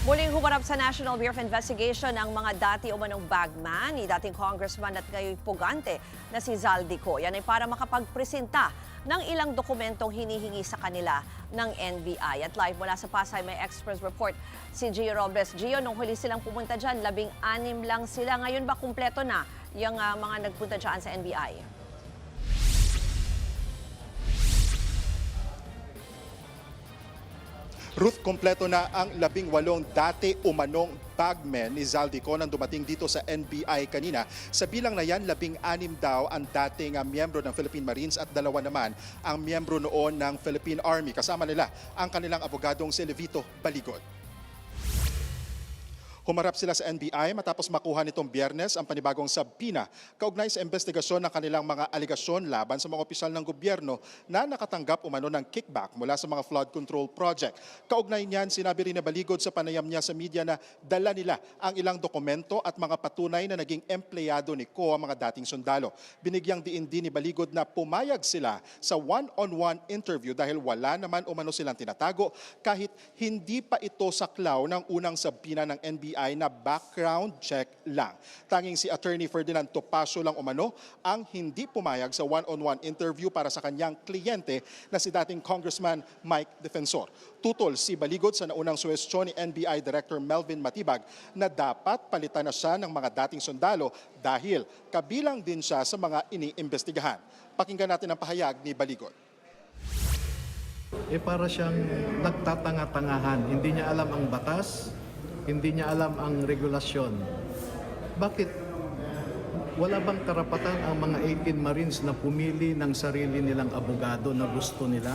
Muling humarap sa National Bureau of Investigation ang mga dati umanong bagman ni dating congressman at ngayon pugante na si Zaldico. Yan ay para makapagpresenta ng ilang dokumentong hinihingi sa kanila ng NBI. At live mula sa Pasay may Express Report si Gio Robles. Gio, nung huli silang pumunta dyan, 16 lang sila. Ngayon ba kumpleto na yung mga nagpunta dyan sa NBI? Ruth, kompleto na ang 18 dati umanong bagmen ni Zaldico nang dumating dito sa NBI kanina. Sa bilang na yan, 16 daw ang dating miyembro ng Philippine Marines at 2 naman ang miyembro noon ng Philippine Army. Kasama nila ang kanilang abogadong si Levito Baligod. Humarap sila sa NBI matapos makuha nitong Biyernes ang panibagong sabina kaugnay sa investigasyon ng kanilang mga aligasyon laban sa mga opisyal ng gobyerno na nakatanggap umano ng kickback mula sa mga flood control project. Kaugnay niyan, sinabi rin na Baligod sa panayam niya sa media na dala nila ang ilang dokumento at mga patunay na naging empleyado ni Ko ang mga dating sundalo. Binigyang diin din ni Baligod na pumayag sila sa one-on-one interview dahil wala naman umano silang tinatago kahit hindi pa ito saklaw ng unang sabina ng NBI na background check lang. Tanging si Attorney Ferdinand Topacio lang umano ang hindi pumayag sa one-on-one interview para sa kanyang kliyente na si dating Congressman Mike Defensor. Tutol si Baligod sa naunang suwestyon ni NBI Director Melvin Matibag na dapat palitan na siya ng mga dating sundalo dahil kabilang din siya sa mga iniimbestigahan. Pakinggan natin ang pahayag ni Baligod. Para siyang nagtatanga-tangahan. Hindi niya alam ang batas, hindi niya alam ang regulasyon. Bakit wala bang karapatan ang mga 18 Marines na pumili ng sarili nilang abogado na gusto nila?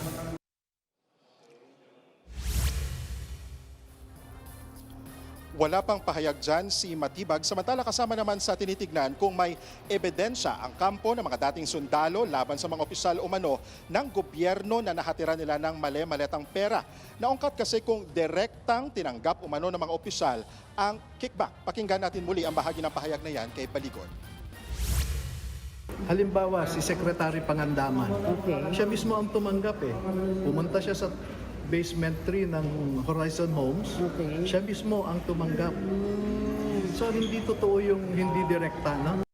Wala pang pahayag dyan si Matibag, samantala kasama naman sa tinitignan kung may ebidensya ang kampo ng mga dating sundalo laban sa mga opisyal umano ng gobyerno na nahatira nila ng mali-maletang pera. Naungkat kasi kung direktang tinanggap umano ng mga opisyal ang kickback. Pakinggan natin muli ang bahagi ng pahayag na yan kay Baligod. Halimbawa, si Secretary Pangandaman. Siya mismo ang tumanggap eh. Pumunta siya sa basement 3 ng Horizon Homes. Siya mismo ang tumanggap. So hindi totoo yung hindi direkta, no?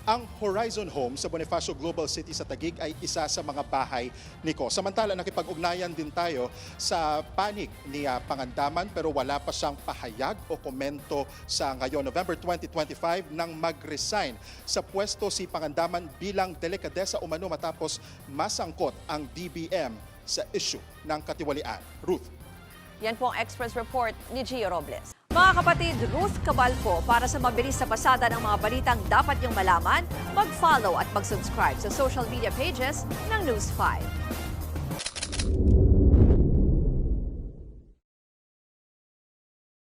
Ang Horizon Homes sa Bonifacio Global City sa Taguig ay isa sa mga bahay ni Ko. Samantala, nakipag-ugnayan din tayo sa panig ni Pangandaman pero wala pa siyang pahayag o komento sa ngayon, November 2025, nang mag-resign sa pwesto si Pangandaman bilang delikadesa umano matapos masangkot ang DBM sa issue ng katiwalian. Ruth. Yan po ang Express Report ni Gio Robles. Mga kapatid, Ruth Cabalpo, para sa mabilis na pasada ng mga balitang dapat niyong malaman, mag-follow at mag-subscribe sa social media pages ng News 5.